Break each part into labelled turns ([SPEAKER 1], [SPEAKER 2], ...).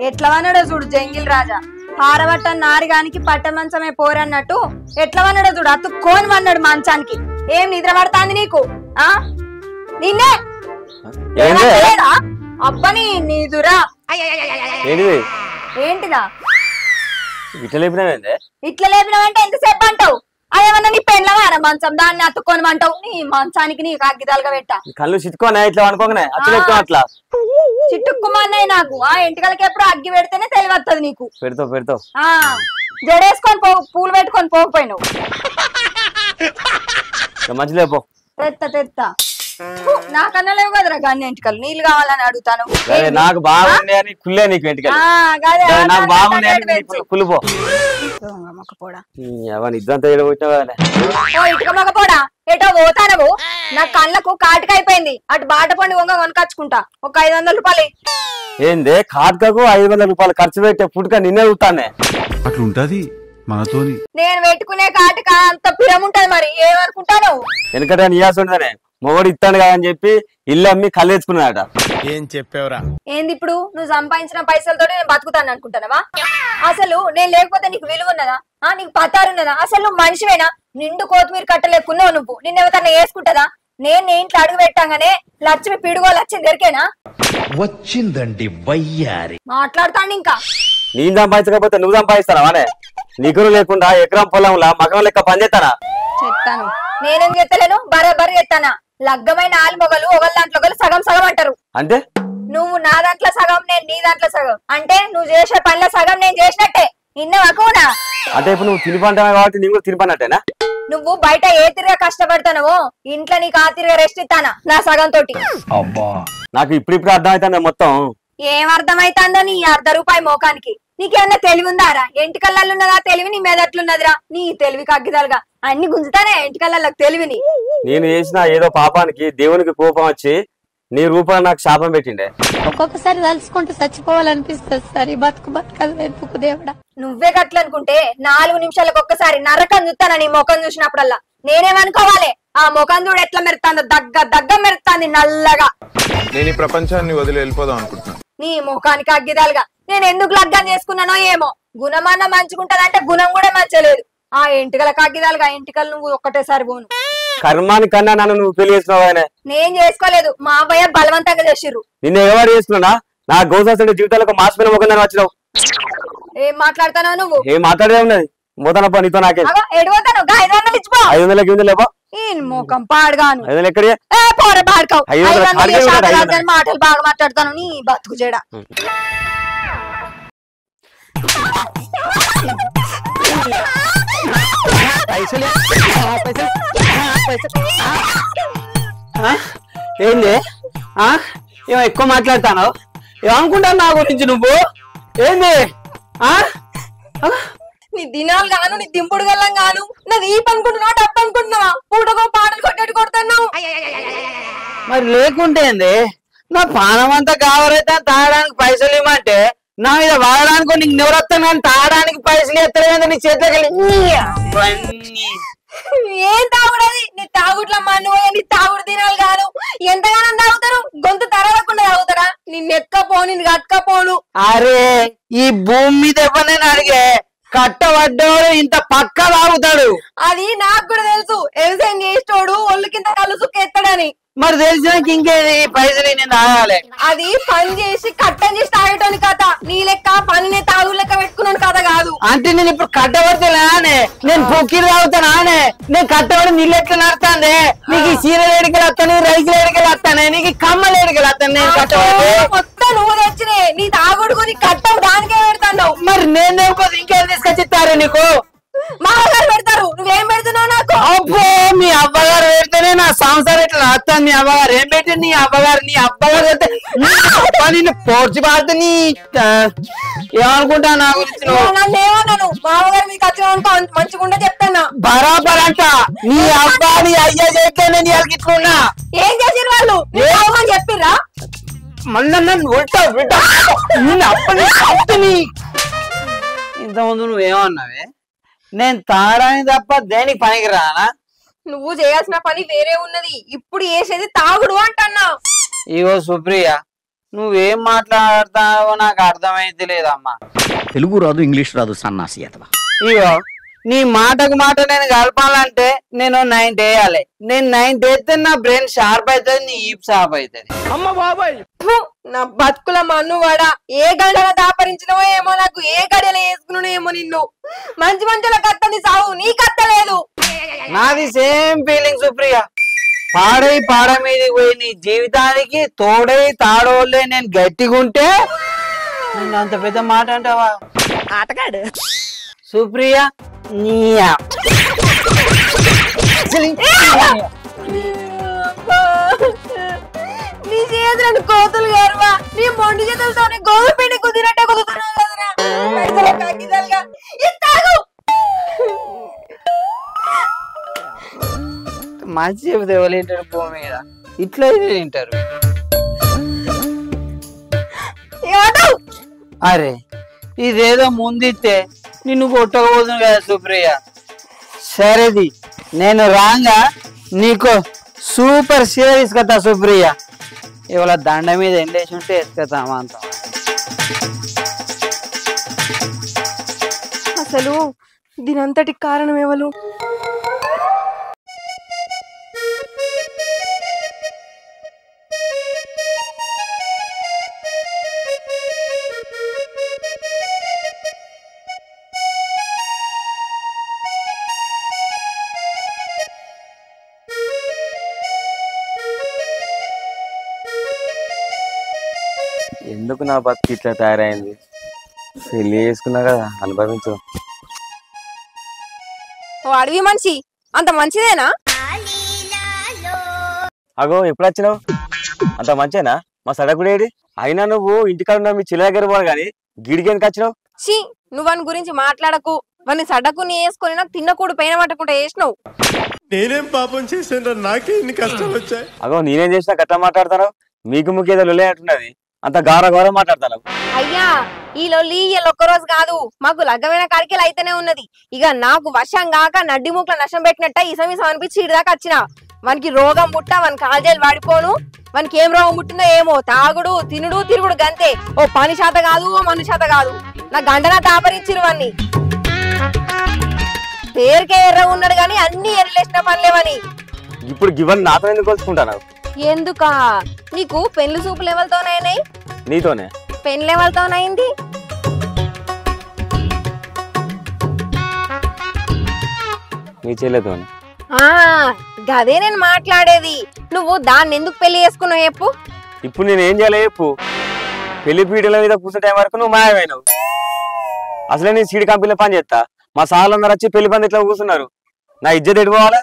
[SPEAKER 1] ఎట్లా వన్నాడో చూడు జంగిల్ రాజా. హారవట్ట నారిగానికి పట్టమంచమే పోరన్నట్టు ఎట్లా వన్నాడో చూడు. అతుక్కోని వన్నాడు మంచానికి. ఏం నిద్ర పడతాంది నీకు? ఆ నిన్నే అబ్బని నీదురా. ఏంటిదా ఇట్లా లేపినావంటే ఎంతసేపు అంటావు? అదేమన్నా నీ పెళ్ళవార మంచం దాన్ని అతుక్కొని అంటావు. నీ మంచానికి నీ కాగితాలుగా పెట్టా
[SPEAKER 2] కళ్ళు చిట్టుకోనే ఇట్లా అనుకోగానే అట్లా
[SPEAKER 1] చిట్టుక్కుమన్నాయి నాకు. ఆ ఎంటికలకి ఎప్పుడు అగ్గి పెడితేనే తెలివత్తది నీకు.
[SPEAKER 2] పెడతావు
[SPEAKER 1] జడేసుకొని పూలు పెట్టుకొని పోకపోయినావు.
[SPEAKER 2] మంచిలే పో.
[SPEAKER 1] తెత్తా నాకన్నా లేవు కదరా గన్ని ఎంటికలు. నీళ్ళు కావాలని అడుగుతాను.
[SPEAKER 2] నాకు బాగుంది అని కుళ్ళే నీకు ఎంటికలు. నాకు బాగుంది అని కుళ్ళిపో.
[SPEAKER 1] ఇటుక మగపోడా ఎటో పోతానవు. నా కళ్ళకు కాటికైపోయింది. అటు బాట పండి వంగ కొనకచ్చుకుంటా. ఒక 500 రూపాయలు.
[SPEAKER 2] ఏంది కాటుకకు 500 రూపాయలు ఖర్చు పెట్టే పుట్టుక నిన్నే చూస్తానే.
[SPEAKER 3] అట్లుంటది మనతోని.
[SPEAKER 1] నేను పెట్టుకునే కాటుక అంత పిరముంటది. మరి ఏమనుకుంటాను?
[SPEAKER 2] వెనకట నియాస ఉండదనే మొగడు ఇస్తాడు కదా అని చెప్పి ఇల్లు అమ్మి కళ్ళేసుకున్నాడట.
[SPEAKER 4] ఏం చెప్పావురా?
[SPEAKER 1] ఏంది ఇప్పుడు నువ్వు సంపాదించిన పైసలతో నేను బతుకుతాను అనుకుంటానవా? అసలు నేను లేకపోతే నీకు విలువ ఉన్నదా? నీకు పతారున్నదా? అసలు నువ్వు మనిషివేనా? నిండు కొత్తిమీర కట్టలేకున్నావు నువ్వు. నిన్నెవతన్నా వేసుకుంటదా? నేను ఇంట్లో అడుగు పెట్టాగానే లక్ష్మి పిడుగోలు వచ్చింది దొరికేనా?
[SPEAKER 4] వచ్చిందండి వయ్యారి.
[SPEAKER 1] మాట్లాడతాండి ఇంకా.
[SPEAKER 2] నేను సంపాదించకపోతే నువ్వు సంపాదిస్తానా? నిగురు లేకుండా ఎకరం పొలంలా మగం లెక్క పనిచేస్తానా?
[SPEAKER 1] చెప్తాను. నేనేం చేస్తలేను, బరాబర్ చేస్తానా? లగ్గమైన ఆల్మొగలు ఒకళ్ళ దాంట్లో ఒకళ్ళు సగం సగం అంటారు.
[SPEAKER 2] అంటే
[SPEAKER 1] నువ్వు నా దాంట్లో సగం, నేను నీ దాంట్లో సగం. అంటే నువ్వు చేసే పనిలో సగం నేను చేసినట్టే. నిన్నవకునా?
[SPEAKER 2] అంటే ఇప్పుడు నువ్వు తినిపంటావు కాబట్టి నీకు తినిపన్నట్టేనా?
[SPEAKER 1] నువ్వు బయట ఏ తిరిగా కష్టపడతానవో ఇంట్లో నీకు ఆ తిరిగా రెస్ట్ ఇస్తానా నా సగం తోటి.
[SPEAKER 2] నాకు ఇప్పుడు అర్థమవుతాను మొత్తం.
[SPEAKER 1] ఏం అర్థమైతుందో నీ ₹1 మోకానికి. నీకేమన్నా తెలివి ఉందారా? ఎంటికల్లాలు ఉన్నదా తెలివి? నీ మీద ఎట్లున్నదిరా నీ తెలివి? కగ్గిదాలుగా అన్ని గుంజుతానే ఎంటికల్లాలకు తెలివిని.
[SPEAKER 2] నేను చేసిన ఏదో పాపానికి దేవునికి కోపం వచ్చి నీ రూపాయలు నాకు శాపం పెట్టిండే.
[SPEAKER 5] ఒక్కొక్కసారి తలుచుకుంటూ చచ్చిపోవాలనిపిస్తుంది సార్. ఈ బతుకు వెతుకు దేవుడా.
[SPEAKER 1] నువ్వే గట్లనుకుంటే 4 నిమిషాలకు ఒక్కసారి నరకం చూస్తానా నీ ముఖం చూసినప్పుడల్లా? నేనేమనుకోవాలి? ఆ ముఖం చూడు ఎట్లా మెరుతాందో. దగ్గ మెరుతాంది నల్లగా.
[SPEAKER 6] నేను ఈ ప్రపంచాన్ని వదిలి వెళ్ళిపోదాం అనుకుంటున్నా.
[SPEAKER 1] నీ ముఖానికి అగ్గిదాలుగా నేను ఎందుకు లగ్గం చేసుకున్నానో ఏమో. గుణమన్న మంచుకుంటదంటే గుణం కూడా మంచలేదు. ఆ ఎంటికల కాగిదాలుగా ఎంటికలు నువ్వు ఒక్కటేసారి పోను.
[SPEAKER 2] కర్మాని కన్నా నన్ను నువ్వు పెళ్లి చేసుకున్నావు.
[SPEAKER 1] నేను చేసుకోలేదు, మా అబ్బాయి బలవంతంగా చేసిర్రు.
[SPEAKER 2] నిన్ను ఎవరు చేసుకున్నా? నా గోసాసుడి జీవితాలకు మాసిపోయిన ముఖం వచ్చినావు.
[SPEAKER 1] ఏం మాట్లాడతావు నువ్వు?
[SPEAKER 2] ఏం మాట్లాడే ఉన్నది మొదన పనితో నాకే
[SPEAKER 1] ఎడవతాను. 500 ఇచ్చిపో.
[SPEAKER 2] 500 లేపో.
[SPEAKER 1] ఈ ముఖం పాడుగాను.
[SPEAKER 2] 500 ఎక్కడి
[SPEAKER 1] పోర పాడుకావు. మాటలు బాగా మాట్లాడతాను నీ బతుకు చెడ.
[SPEAKER 2] ఏంది ఏమో ఎక్కువ మాట్లాడతాను? ఏమనుకుంటాను నా గురించి నువ్వు? ఏంది
[SPEAKER 1] నీ దినాలు గాను, నీ దింపుడు గల్లం గాను, నాది ఈ పనుకుంటున్నావు డబ్బు అనుకుంటున్నావా? పూటకో పాటలు కొట్టేట్టు కొడుతున్నావు.
[SPEAKER 2] మరి లేకుంటే ఏంది? నా పానం అంతా కావరైతే తాగడానికి పైసలు ఇవ్వమంటే నా మీద వాడడానికి నీకు నివరత్తాను కానీ తాగడానికి పైసలు ఎత్తలేదంటే నీ చేతికి
[SPEAKER 1] ఏం తాగుడది? నీ తాగుట్ల మన్నుపోయే నీ తాగుడు దినాలు గాను. ఎంతగానో తాగుతారు, గొంతు తరగకుండా తాగుతారా? నిన్ను ఎక్కపో, నిన్ను కట్టకపోను.
[SPEAKER 2] అరే ఈ భూమి మీద ఎవరైనా అడిగే కట్టబడ్డోడు ఇంత పక్క తాగుతాడు.
[SPEAKER 1] అది నాకు కూడా తెలుసు. వ్యవసాయం చేసేటోడు ఒళ్ళు కింద కళ్ళు సుక్క ఎత్తాడని.
[SPEAKER 2] మరి తెలిసినాక ఇంకేది పైసలు నేను తాగాలి.
[SPEAKER 1] అది పని చేసి కట్టం చేసి తాగేటోని కథ. నీ లెక్క పనినే తాగు లెక్క పెట్టుకున్నాను కథ కాదు.
[SPEAKER 2] అంటే నేను ఇప్పుడు కట్టబడితేనే నేను పొక్కిలు తాగుతానే. నేను కట్టబడి నీళ్ళు ఎట్లా నడుతాందే? నీకు ఈ చీరలు ఎడికలు వస్తాను, రైతులు ఎడికలు వస్తానే, నీకు కమ్మలు ఎడికలు వస్తాను. నేను కట్టబడి
[SPEAKER 1] మొత్తం నువ్వు తెచ్చినే నీ తాగుడుకు నీ కట్టం దానికే పెడతావు.
[SPEAKER 2] మరి నేను లేకపోతే ఇంకేం తీసుకొచ్చిస్తారు నీకు?
[SPEAKER 1] మా అవ్వగారు పెడతారు, నువ్వేం పెడుతున్నావు నాకు?
[SPEAKER 2] అబ్బో మీ అబ్బగారు పెడితేనే నా సంసారం ఇట్లా వస్తాను. మీ అబ్బగారు ఏం పెట్టి నీ అబ్బగారు పెడితే నిన్ను పోర్చి పాడితే నీ ఏమనుకుంటా నా గురించి?
[SPEAKER 1] నన్ను ఏమన్నాను? మా అవ్వగారు మీకు వచ్చిన మంచిగుండే చెప్తాను.
[SPEAKER 2] బరాబర్ అంట. నీ అబ్బాయి అయ్యా చేస్తే నేను ఇట్లున్నా.
[SPEAKER 1] ఏం చేసిరు వాళ్ళు? చెప్పిర్రా?
[SPEAKER 2] మళ్ళీ నన్ను ఇంతకుముందు నువ్వేమన్నావే? నేను తాగడానికి తప్ప దేనికి పనికి రానా?
[SPEAKER 1] నువ్వు చేయాల్సిన పని వేరే ఉన్నది. ఇప్పుడు చేసేది తాగుడు అంటున్నావు.
[SPEAKER 2] ఇగో సుప్రియ, నువ్వేం మాట్లాడతావో నాకు అర్థమైతే లేదమ్మా.
[SPEAKER 4] తెలుగు రాదు ఇంగ్లీష్ రాదు సన్నాసి అతవా.
[SPEAKER 2] ఇగో నీ మాటకు మాట నేను కలపాలంటే నేను 90 వేయాలి. నేను 90 వేస్తే నా బ్రెయిన్ షార్ప్ అవుతుంది, నీ ఈప్ షార్ప్ అవుతుంది.
[SPEAKER 1] నా బతుకుల మన్నువాడ ఏ గంటల దాపరించినవో ఏమో, నాకు ఏ గడియలు వేసుకున్నానో ఏమో. నిన్ను మంచి మంచిల కత్తని సావు, నీ కత్తలేదు.
[SPEAKER 2] నాది సేమ్ ఫీలింగ్ సుప్రియ. పాడ మీదకి పోయి నీ జీవితానికి తోడై తాడోళ్ళే నేను గట్టిగుంటే నేను అంత పెద్ద మాట అంటావా
[SPEAKER 1] ఆటగాడు
[SPEAKER 2] సుప్రియ?
[SPEAKER 1] నీ చేతులను కోతులు గారువా, నీ మొండి చేతులతో గోధుమ పిండి కుదిరట్టే కుదురుతున్నావు కదరా.
[SPEAKER 2] మంచి చెబితే ఎవరు భూమి మీద ఇట్లా తింటారు. అరే ఇదేదో ముందిస్తే నిన్ను కొట్టకపోతుంది కదా సుప్రియ. సరేది నేను రాంగా నీకు సూపర్ చీర తీసుకొస్తా సుప్రియ. ఇవాళ దండ మీద ఎండేసి ఉంటే వేసుకొస్తామా అంత.
[SPEAKER 1] అసలు దీనంతటి కారణం ఎవరు?
[SPEAKER 7] ఎందుకు నా బతుకు ఇట్లా తయారైంది? పెళ్లి చేసుకున్నా కదా, అనుభవించు.
[SPEAKER 1] ఓ అడవి మనిషి అంత మంచిదేనా?
[SPEAKER 7] అగో ఎప్పుడు వచ్చినావు? అంత మంచేనా? మా సడకుడేడి? అయినా నువ్వు ఇంటికాడ ఉన్న మీ చిల్ల దగ్గర పోవాలి కానీ గిడికి ఎందుకు వచ్చినావు?
[SPEAKER 1] ఛీ, నువ్వని గురించి మాట్లాడకు. వాడిని సడ్డకుని వేసుకొని నాకు తిన్నకూడు పైన పట్టకుండా వేసినావు.
[SPEAKER 4] నేనేం పాపం చేసాను? నాకే ఇన్ని కష్టాలు వచ్చాయి.
[SPEAKER 7] అగో నేనేం చేసినా గట్లా మాట్లాడతాను? మీకు ముఖ్యత లొల్లే అంటున్నది, అంత గౌరవ మాట్లాడతాను.
[SPEAKER 1] అయ్యా ఈ లొల్లి ఒక్కరోజు కాదు, మాకు లగ్గమైన కాడికెళ్ళి అయితేనే ఉన్నది. ఇక నాకు వర్షం కాక నడ్డి మూకల నష్టం పెట్టినట్ట ఇసమిసం అనిపించి ఇడిదాకా వచ్చిన. వానికి రోగం పుట్ట, వాని కాల్జేలు వాడిపోను. వానికి ఏం రోగం పుట్టిందో ఏమో, తాగుడు తినుడు తిరుగుడు గంతే. ఓ పని శాత కాదు, ఓ మను శాత కాదు. నా గంటన తాపరిచ్చిరు వాన్ని. పేరుకే ఎర్ర ఉన్నాడు గాని అన్ని ఎర్రలేసిన పనిలేవని.
[SPEAKER 7] ఇప్పుడు గివన్ నాతో ఎందుకు కొలుసుకుంటాను?
[SPEAKER 1] ఎందుకా? నీకు పెళ్లి చూపులు ఎవరితోనైనాయి?
[SPEAKER 7] నీతోనే.
[SPEAKER 1] పెళ్లి ఎవరితోనైంది?
[SPEAKER 7] నీ చెల్లెతోనే.
[SPEAKER 1] గదే నేను మాట్లాడేది. నువ్వు దాన్ని ఎందుకు పెళ్లి చేసుకున్నావు చెప్పు?
[SPEAKER 7] ఇప్పుడు నేను ఏం చేయాలి చెప్పు? పెళ్లి పీటల మీద కూర్చున్న టైం వరకు నువ్వు మాయమైనావు. అసలే నేను సీడ్ కంపెనీలో పని చేస్తా. మా సార్లందరూ వచ్చి పెళ్లి పంది ఇట్లా కూర్చున్నారు. నా ఇజ్జత్ ఎడిపోవాలా?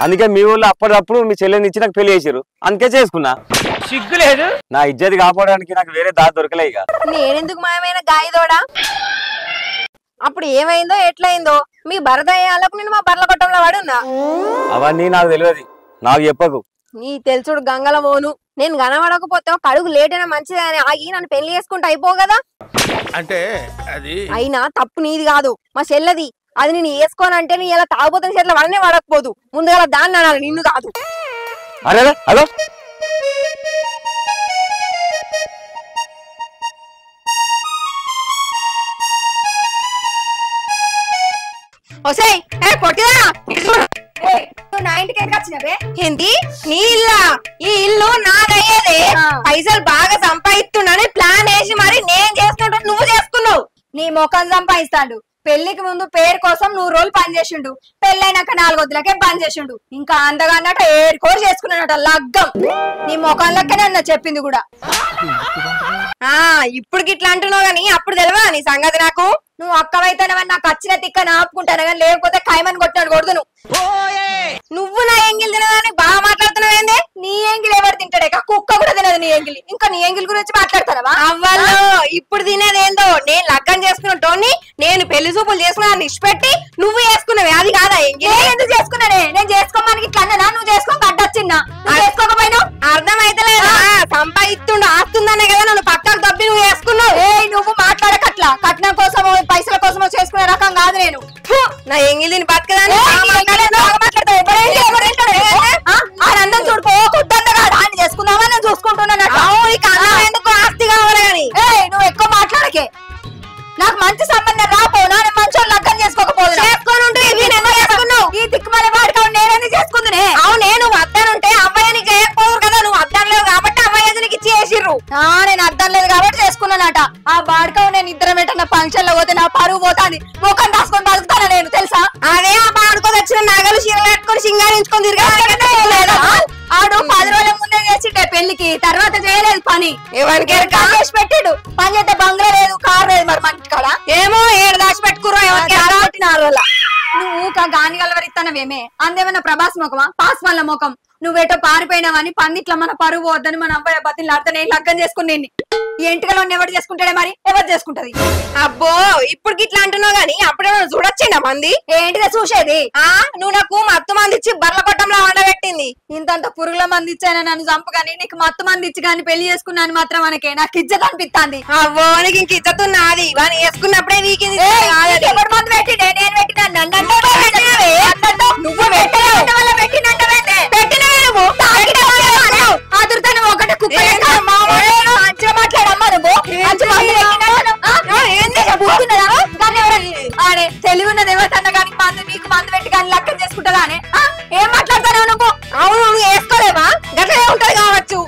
[SPEAKER 7] అందుకే మీ ఊళ్ళో అప్పటికప్పుడు మీ చెల్లెని ఇచ్చి నాకు పెళ్లి చేసారు, అందుకే చేసుకున్నా.
[SPEAKER 2] సిగ్గులేదు?
[SPEAKER 7] నా ఇజ్జత్ కాపాడడానికి నాకు వేరే దారి దొరకలే. ఇక
[SPEAKER 1] నేనెందుకు మాయమైన గాయదోడా? అప్పుడు ఏమైందో ఎట్లయిందో మీ భరత అయ్యాలకు నేను మా బర్ల కొట్టంలో వాడున్నా.
[SPEAKER 7] అవన్నీ నాకు తెలియదు, నాకు చెప్పకు.
[SPEAKER 1] నీ తెలుసుడు గంగల మోను. నేను కనబడకపోతే ఒక అడుగు లేట్ అయినా మంచిది అని ఆగి నన్ను పెళ్లి చేసుకుంటే అయిపో కదా.
[SPEAKER 4] అంటే అది
[SPEAKER 1] అయినా తప్పు నీది కాదు, మా చెల్లది. అది నేను వేసుకోనంటే నీ ఇలా తాగుపోతున్న చేతిలో వాడనే వాడకపోదు. ముందుగా దాన్ని అనాలి, నిన్ను కాదు.
[SPEAKER 7] అరే హలో,
[SPEAKER 1] నా ఇంటికి ఎందుకు వచ్చినవే? ఏంటి నీ ఇల్లా? ఈ ఇల్లు నాదయ్యేదే. పైసలు బాగా సంపాదిస్తున్నాను ప్లాన్ వేసి మరి నేను చేసుకుంటా, నువ్వు చేసుకున్నావు. నీ ముఖం సంపాదిస్తాడు. పెళ్లికి ముందు పేరు కోసం 100 రోజులు పనిచేసిండు, పెళ్ళైనాక 4 వద్దులకే పని చేసిండు. ఇంకా అందగాన్నట 7 కోర్సు చేసుకున్నాడట లగ్గం. నీ ముఖం లెక్కనే అన్న చెప్పింది కూడా. ఇప్పుడు ఇట్లా అంటున్నావు గాని అప్పుడు తెలివా నీ సంగతి నాకు? నువ్వు అక్కవైతేనవని నాకు వచ్చిన తిక్క ఆపుకుంటాను కానీ లేకపోతే ఖైమని కొట్టాడు కొడుతును. నువ్వు నా ఎంగిల్ తినదని బాగా మాట్లాడుతున్నావు ఏందే? నీ ఎంగిల్ ఎవరు తింటాడే? కుక్క కూడా తినదు నీ ఎంగిల్. ఇంకా నీ ఎంగిల్ గురించి మాట్లాడతావా? అవ్వలో ఇప్పుడు తినేది ఏందో? నేను లగ్గం చేసుకున్నటోని, నేను పెళ్లి చూపులు చేసుకున్నా నిష్పెట్టి నువ్వు చేసుకున్నావే, అది కాదా ఎంగిల్? ఎందుకు చేసుకున్నానే? నేను చేసుకోమని ఇట్లా అన్నా, నువ్వు చేసుకోక అడ్డొచ్చిందా? చేసుకోకపోయినా అర్థమైతే లేదా? సంపాదిస్తుండు ఆస్తుందనే కదా నన్ను పక్కకు దబ్బి నువ్వు చేసుకున్నావు. నువ్వు మాట్లాడకట్లా. కట్నం కోసమో పైసల కోసమో చేసుకునే రకం కాదు నేను. నా ఎంగిల్ దీన్ని బతకదాన్ని అందం చూడుకో కొద్దంతగా దాన్ని చేసుకుందామని నేను చూసుకుంటున్నాను. ఎందుకు నేను అర్థం లేదు కాబట్టి చేసుకున్నానట. ఆ బాడకవు నేను ఇద్దరం ఎటన్నా ఫంక్షన్ లో పోతే నా పరువు పోతాది, ముఖం దాసుకొని బతుకుతాను నేను తెలుసా. అదే ఆ బాడుకో వచ్చిన నగలు చీరలు పెట్టుకొని సింగారించుకొని తిరగలేదు. ఆడు 10 రోజుల ముందే చేసిండే పెళ్లికి, తర్వాత చేయలేదు పని. ఎవరికి చేసి పెట్టాడు పని చేస్తే బంగ్లా లేదు, కారు లేదు. మరి మంచి కాడ ఏమో ఏడు దాచి పెట్టుకురో ఎవరికి 4 రోజుల. నువ్వు గాని గలవరిస్తానవేమే అందేమన్నా ప్రభాస్ ముఖమా పాస్ వాళ్ళ ముఖం. నువ్వేటో పారిపోయినావని పందిట్ల మన పరువు వద్దని మన అబ్బాయి బతిని లాడితే నేను లగ్గం చేసుకుని ఈ ఇంటికలో ఎవరు చేసుకుంటాడే మరి ఎవరు చేసుకుంటది. అబ్బో ఇప్పుడు ఇట్లా అంటున్నావు గానీ అప్పుడే చూడొచ్చిండ మంది ఏంటిగా చూసేది. నువ్వు నాకు మత్తు మంది ఇచ్చి బర్ల కొట్టంలో వండబెట్టింది. ఇంతంత పురుగుల మంది ఇచ్చాను నన్ను చంపగాని, నీకు మత్తు మంది ఇచ్చి కానీ పెళ్లి చేసుకున్నాను మాత్రం మనకే నాకు ఇజ్జత్ అనిపిస్తుంది. అవ్వో నీకు ఇంక ఇజ్జత్ ఉన్నది వాని వేసుకున్నప్పుడే నీకు ఎవరు మంది పెట్టిండే నేను పెట్టినా నువ్వు ఆదురుతాను ఒకటి కుక్క మంచిగా మాట్లాడమ్మా నువ్వు తెలివి ఉన్నది ఎవరికన్నా కానీ మందు నీకు మందు పెట్టి కానీ లెక్క చేసుకుంటుందా అని ఏం మాట్లాడతావు నువ్వు. అవును నువ్వు వేసుకోలేవా గట్లే ఉంటది కావచ్చు.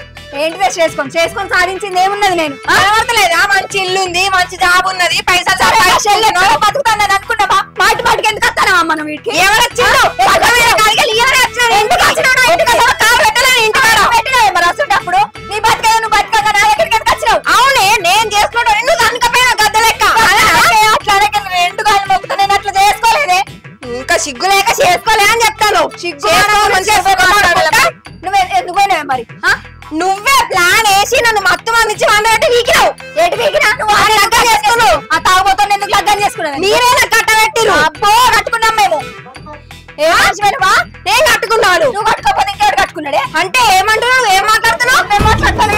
[SPEAKER 1] ఏంటిదే చేసుకొని సాధించింది ఏమున్నది. నేను లేదా మంచి ఇల్లు ఉంది, మంచి జాబ్ ఉన్నది, పైసలు బతుకుతాను అనుకున్నావా. మాటికి ఎందుకు వస్తానమ్మా మనం వీటికి అప్పుడు నీ బతికే నువ్వు బతికగా నా దగ్గరికి ఎందుకు వచ్చినావు. అవునే నేను చేసుకుంటాను నువ్వు దానికపోయినా గద్ద లెక్క అట్లా ఎందుకు ఆయన మొక్కుతా నేను అట్లా చేసుకోలేదే. ఇంకా సిగ్గు లేక చేసుకోలే అని చెప్తాను. సిగ్గు నువ్వు ఎందుకు పోయినావే మరి. నువ్వే ప్లాన్ వేసి నన్ను మత్తు మందించి వండబెట్టి వీకినావు. ఎటు వీకినా నువ్వు లగ్గం చేసుకున్నావు. ఆ తాగుబోతో ఎందుకు లగ్గం చేసుకున్నావు. మీరే నాకు కట్టబెట్టిరు. అబ్బో కట్టుకున్నాం మేము. నేను కట్టుకున్నాను నువ్వు కట్టుకోకపోతే ఇంకెవరు కట్టుకున్నాడే. అంటే ఏమంటున్నావు ఏం మాట్లాడుతున్నావు. మేము మాట్లాడతాను.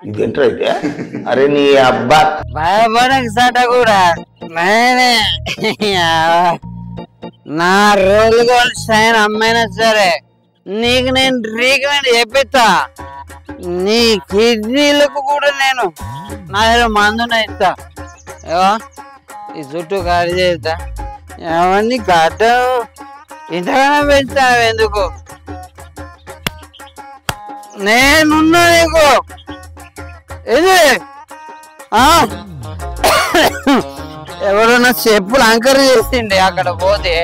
[SPEAKER 8] ఇదేంట్రా అయితే. అరే నీ అబ్బా
[SPEAKER 2] భయపడక సట కూడా నేనే నా రోల్ గోల్డ్ సైన్ అమ్మైనా సరే నీకు నేను ట్రీట్మెంట్ చెప్పిస్తా. నీ కిడ్నీలకు కూడా నేను నా దగ్గర మందున ఇస్తా. ఈ చుట్టూ ఖాళీ చేస్తా. అవన్నీ గడ్డ ఇంతగానో పెంచావు ఎందుకు. నేనున్నా నీకు ఇది ఎవరన్నా చెప్పులు అంకర్ చేసిండే అక్కడ పోతే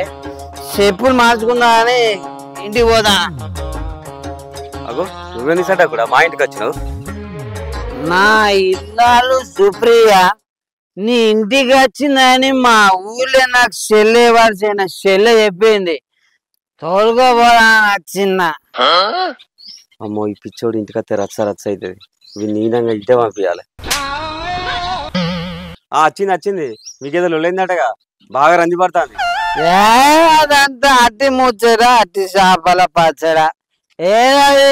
[SPEAKER 2] చెప్పులు మార్చుకున్నా అని ఇంటికి పోదా.
[SPEAKER 7] అగో నువ్వేంది సట కూడా మా ఇంటికి వచ్చినావు.
[SPEAKER 2] నా ఇల్లాలు సుప్రియ నీ ఇంటికి వచ్చిందని మా ఊళ్ళో నాకు చెల్లె వలసిన చెల్లె చెప్పింది. తోలుకోపోదా వచ్చిందా.
[SPEAKER 7] అమ్మో ఈ పిచ్చోడు ఇంటికి వస్తే రచ్చ అవుతుంది. ఇవి నీనంగా ఇట్టే పంపించాలి. వచ్చింది మీకేదో లొల్లైందటగా బాగా రంది పడుతుంది.
[SPEAKER 2] అదంతా అట్టి ముచ్చడా అట్టి చేపల పచ్చడా ఏదది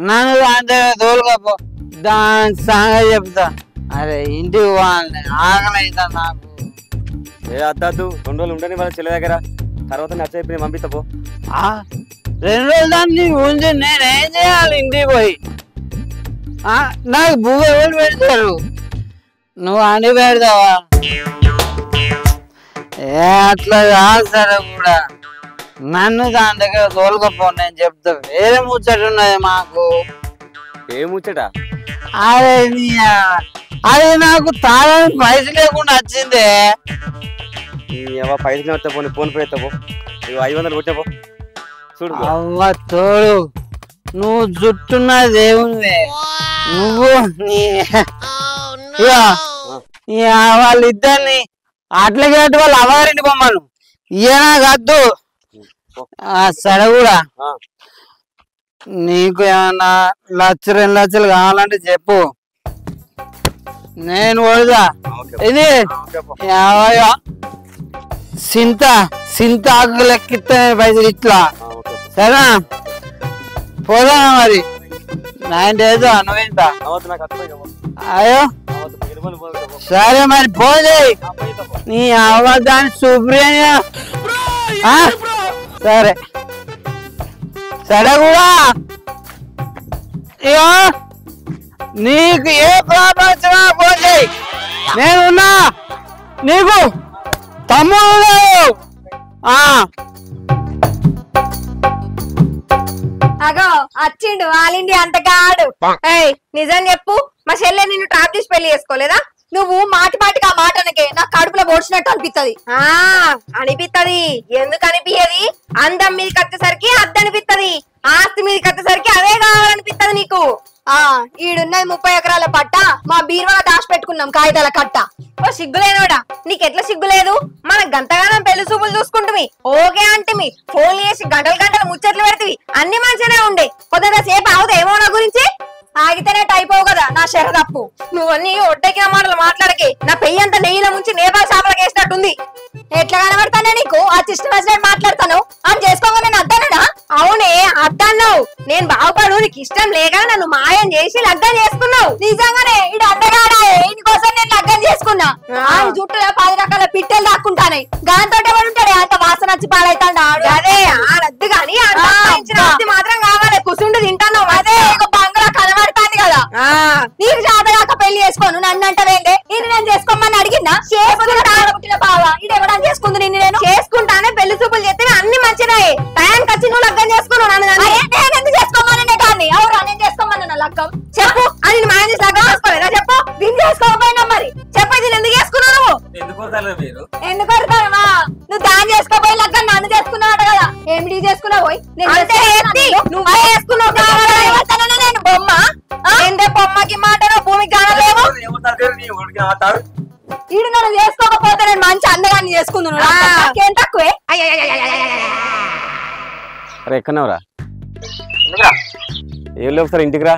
[SPEAKER 2] నన్ను దాంట్లో తోలుకపో దాని సంగతి చెప్తా. అరే ఇంటికి పోవాలి ఆకలి అవుతా నాకు.
[SPEAKER 7] అద్దద్దు 2 రోజులు ఉండని వాళ్ళ చెల్లె దగ్గర తర్వాత నచ్చ పంపిస్తా పో.
[SPEAKER 2] 2 రోజులు దాన్ని ఉంచి నేనేం చేయాలి ఇంటికి పోయి. నాకు బువ్వ ఎవరు పెడతారు. నువ్వు అని పెడతావా. అట్లా కాదు సరే కూడా నన్ను దాని దగ్గర తోలుకపో నేను చెప్తా. వేరే ముచ్చట ఉన్నది మాకు.
[SPEAKER 7] ఏ ముచ్చట.
[SPEAKER 2] అరే అది నాకు తాగడానికి పైసలు లేకుండా వచ్చింది.
[SPEAKER 7] పైసలు వస్తా పో ఫోన్ పే ఎత్తా పో. 500 కొట్టా పో. చూడు
[SPEAKER 2] అవ్వ తోడు నువ్వు జుట్టున్న దేవుని నువ్వు వాళ్ళిద్దరిని అట్లకి వాళ్ళు అవ్వగారింటి బొమ్మను ఈయన కద్దు. సరే కూడా నీకు ఏమన్నా 1,00,000 2 లక్షలు కావాలంటే చెప్పు నేను కొడుదా. ఇది సింత ఆకు లెక్కిస్తే పైసలు ఇట్లా సరేనా. పోదా మరి 9 days నువ్వేంత. అయ్యో సరే మరి పోలే నీ అవదాన్ని సుప్రియ సరే సరే కూడా ఇగో నీకు ఏ ప్రాబ్లం వచ్చినా పోలే నేనున్నా నీకు తమ్ముడు
[SPEAKER 1] అగో వచ్చిండు వాళ్ళిండి అంతగాడు. ఏయ్ నిజం చెప్పు, మా చెల్లె నిన్ను ట్రాప్ చేసి పెళ్లి చేసుకోలేదా? నువ్వు మాటి మాటికి ఆ మాట అనకే నాకు కడుపులో పోడ్చినట్టు అనిపిస్తుంది. అనిపిస్తది. ఎందుకు అనిపించది? అందం మీదకి వచ్చేసరికి అద్దు అనిపిస్తది, ఆస్తి మీదకి వచ్చేసరికి అదే కావాలనిపిస్తది నీకు. ఈడున్నది 30 ఎకరాల పట్ట, మా బీరువాల దాచి పెట్టుకున్నాం కాగితాల కట్ట. ఓ సిగ్గులేనోడా, నీకెట్లా సిగ్గులేదు? మన గంతగానం పెళ్లి చూపులు చూసుకుంటుమి, ఓకే అంటిమి, ఫోన్ చేసి గంటలు గంటలు ముచ్చట్లు పెడతవి, అన్ని మంచిగానే ఉండే. కొద్దిగా సేపు అవుతాయేమో నా గురించి. ఆగితేనే టైపోవు కదా నా శర తప్పు. నువ్వన్నీ ఒడ్డెక్కిన మాటలు మాట్లాడకే. నా పెయ్యి అంత నెయ్యిలో ముంచి నేపాల్ చేపలకు వేసినట్టుంది. ఎట్లా కనబడతానే నీకు? ఆ ఇష్టం వచ్చినట్టు మాట్లాడతాను అని చేసుకోగా నేను అద్దానా? అవునే అద్దన్నావు. నేను బాగుపడు నీకు ఇష్టం లేక నన్ను మాయం చేసి లగ్గం చేసుకున్నావు. నిజంగానే ఇడు అద్దగాడా? ఇంకోసం నేను లగ్గం చేసుకున్నా. జుట్టులో 10 రకాల పిట్టలు దాక్కుంటానే. దాంతో ఎవరుంటాడే అంత వాసన వచ్చి పాడైతాడు. అదే ఆడద్దు గాని మాత్రం కావాలి. కుసుండు తింటాను. అదే బంగ్లా కనబడుతుంది కదా. నీకు జాతరాక పెళ్లి చేసుకోను నన్ను అంటవేంటే? నేను చేసుకోమని అడిగిందా? చేసుకుంటా బావా ఇడెవడని చేసుకుంది నిన్ను? నేను చేసుకుంటానే పెళ్లి చూపులు చేస్తే అన్ని మంచినాయి. టైంకి వచ్చి నువ్వు లగ్గం చేసుకున్నావు నన్ను. నేను ఎందుకు చేసుకోమనే కానీ అవురా నేను చేసుకోమన్నా లగ్గం చెప్పు. అని మాయం చేసి లగ్గం చేసుకోలేదా? చెప్పు. దీన్ని చేసుకోకపోయినా మరి చెప్పు. దీన్ని ఎందుకు చేసుకున్నావు నువ్వు? ఎందుకు కొడతావా? నువ్వు దాన్ని చేసుకోపోయి లగ్గం నన్ను చేసుకున్నావు కదా. ఏమిటి చేసుకున్నావు? నువ్వు చేసుకున్నావు నేను బొమ్మ ఏంటే? బొమ్మకి మాటలు భూమికి కానలేవు. ఈడు నన్ను చేసుకోకపోతే నేను మంచి అందగాన్ని చేసుకున్నాను. నాకేం తక్కువే.
[SPEAKER 7] అరే ఎక్కడన్నావురా? ఏం లేవు సార్, ఇంటికి రా.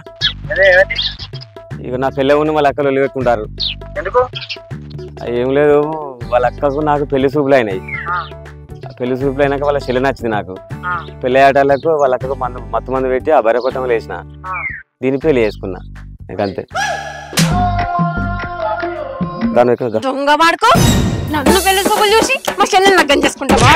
[SPEAKER 7] ఇక నా పెళ్ళి ఉన్న వాళ్ళ అక్కలు వెళ్ళి పెట్టుకుంటారు. ఎందుకు? ఏం లేదు, వాళ్ళ అక్కకు నాకు పెళ్లి చూపులు అయినాయి. పెళ్లి చూపులు అయినాక వాళ్ళ చెల్లి నచ్చింది నాకు. పెళ్లి ఆటలకు వాళ్ళ అక్కకు మత్తు మంది పెట్టి ఆ బర్రె కొట్టంలో వేసిన. దీన్ని పెళ్లి చేసుకున్నా. ఇంకంతే.
[SPEAKER 1] దొంగ వాడుకో. నన్ను పెళ్లి చూపులు చూసి మా చెల్లెని లగ్గం చేసుకుంటావా?